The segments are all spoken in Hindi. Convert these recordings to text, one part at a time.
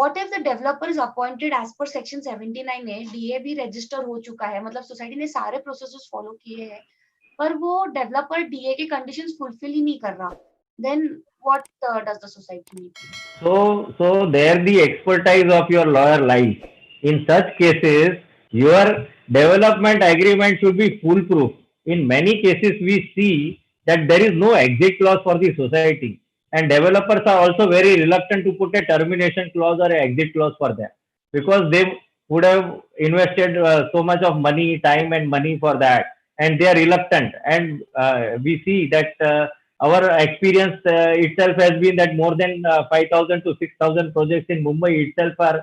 what if the developer is appointed as per section 79A, DA भी register हो चुका है, मतलब सोसाइटी ने सारे प्रोसेसेस फॉलो किए हैं, पर वो डेवलपर DA के कंडीशंस फुलफिल ही नहीं कर रहा, then what does the society need to do? So there the expertise of your lawyer lies. In such cases, your development agreement should be foolproof. In many cases, we see that there is no exit clause for the society, and developers are also very reluctant to put a termination clause or an exit clause for them, because they would have invested so much of money, time, and money for that, and they are reluctant. And we see that. Our experience itself has been that more than 5,000 to 6,000 projects in Mumbai itself are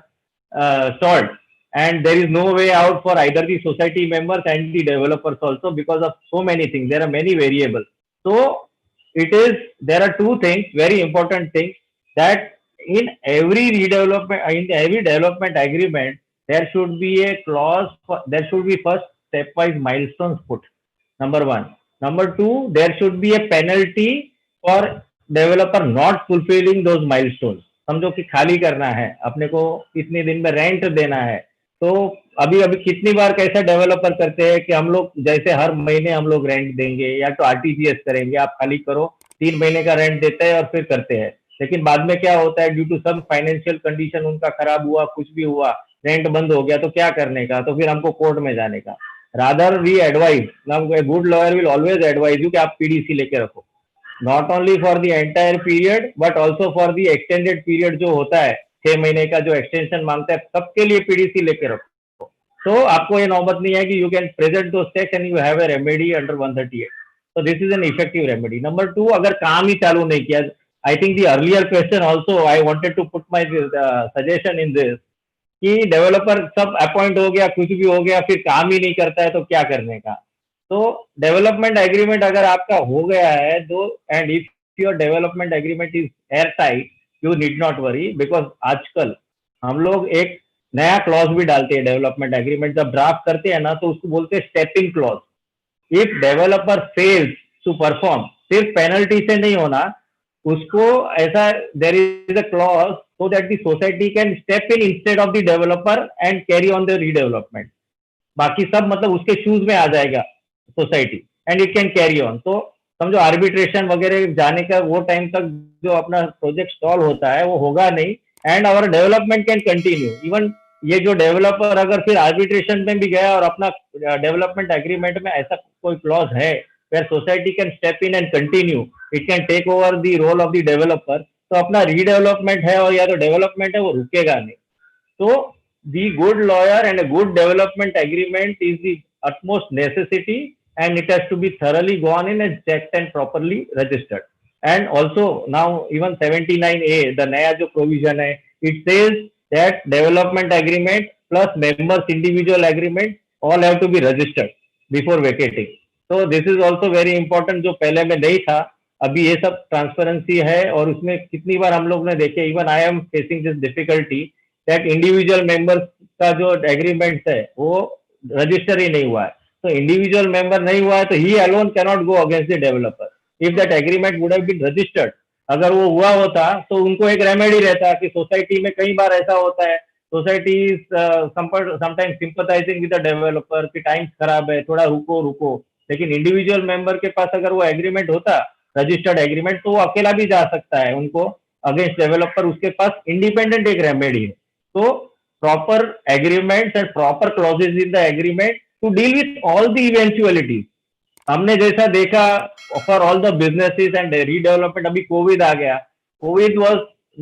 stalled, and there is no way out for either the society members and the developers also, because of so many things. There are many variables. So there are two things, very important things, that in every development agreement, there should be a clause there should be first stepwise milestones put. Number one. Number two, there should be a penalty for developer not fulfilling those milestones. समझो कि खाली करना है, अपने को इतने दिन में रेंट देना है, तो अभी कितनी बार कैसा डेवलपर करते हैं कि हम लोग जैसे हर महीने हम लोग रेंट देंगे या तो आरटीजीएस करेंगे, आप खाली करो, 3 महीने का रेंट देते हैं और फिर करते हैं, लेकिन बाद में क्या होता है, due to some financial condition उनका खराब हुआ, कुछ भी हुआ, रेंट बंद हो गया, तो क्या करने का, तो फिर हमको कोर्ट में जाने का. Rather we advise, now a good lawyer will always advise you कि आप पीडीसी लेके रखो, not only for the entire period but also for the extended period जो होता है, 6 महीने का जो एक्सटेंशन मांगता है, सबके लिए पीडीसी लेके रखो. तो आपको ये नौबत नहीं है कि you can present those text and you have a remedy under 138. So this is an effective remedy. Number two, अगर काम ही चालू नहीं किया, I think the earlier question also I wanted to put my suggestion in this, कि डेवलपर सब अपॉइंट हो गया, कुछ भी हो गया, फिर काम ही नहीं करता है, तो क्या करने का. तो डेवलपमेंट एग्रीमेंट अगर आपका हो गया है तो, and if your development agreement is air tight, you need not worry, because आजकल हम लोग एक नया क्लॉज भी डालते हैं डेवलपमेंट एग्रीमेंट. जब ड्राफ्ट करते हैं ना, तो उसको बोलते हैं stepping clause. If developer fails to perform, सिर्फ पेनल्टी से नहीं होना, उसको ऐसा there is a clause so that the society can step in instead of the developer and carry on the redevelopment. बाकी सब मतलब उसके शूज में आ जाएगा society, and it can carry on. तो समझो आर्बिट्रेशन वगैरह जाने का वो टाइम तक जो अपना प्रोजेक्ट स्टॉल होता है वो होगा नहीं, and our development can continue. Even ये जो डेवलपर अगर फिर आर्बिट्रेशन में भी गया और अपना डेवलपमेंट एग्रीमेंट में ऐसा कोई क्लॉज है where society can step in and continue, it can take over the role of the developer, तो अपना रीडेवलपमेंट है और या तो डेवलपमेंट है, वो रुकेगा नहीं. तो the good lawyer and a good development agreement is the utmost necessity, and it has to be thoroughly gone in and checked and properly registered. And also now even 79A, the नया जो provision है, it says that development agreement plus members individual agreement all have to be registered before vacating. So this is also very important, जो पहले में नहीं था, अभी ये सब ट्रांसपेरेंसी है. और उसमें कितनी बार हम लोग ने देखे, even I am facing this difficulty, that individual members का जो एग्रीमेंट है वो रजिस्टर ही नहीं हुआ है. तो इंडिविजुअल मेंबर नहीं हुआ है तो he alone can not go against the developer. If that agreement would have been registered, अगर वो हुआ होता तो उनको एक रेमेडी रहता कि सोसाइटी में कई बार ऐसा होता है, society sometimes sympathising with the developer कि टाइम्स खराब है, थोड़ा रुको, लेकिन इंडिविजुअल मेंबर के पास अगर वो एग्रीमेंट होता, रजिस्टर्ड एग्रीमेंट, तो वो अकेला भी जा सकता है उनको अगेंस्ट डेवलपर, उसके पास इंडिपेंडेंट एक रेमेडी है. तो proper agreements and proper clauses in the agreement to deal with all the eventualities. हमने जैसा देखा for all the businesses and redevelopment, अभी कोविड आ गया, कोविड वाज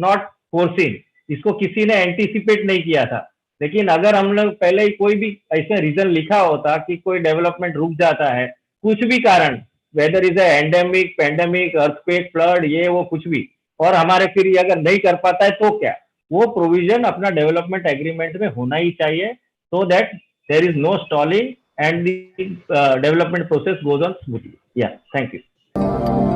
नॉट फोर्सिंग, इसको किसी ने एंटीसिपेट नहीं किया था. लेकिन अगर हम लोग पहले ही कोई भी ऐसा रीजन लिखा होता कि कोई डेवलपमेंट रुक जाता है, कुछ भी कारण, whether is endemic, pandemic, earthquake, flood, ये वो कुछ भी, और हमारे फिर ये अगर नहीं कर पाता है तो क्या, वो प्रोविजन अपना डेवलपमेंट एग्रीमेंट में होना ही चाहिए, so that there is no stalling and the development process goes on smoothly. Yeah, thank you.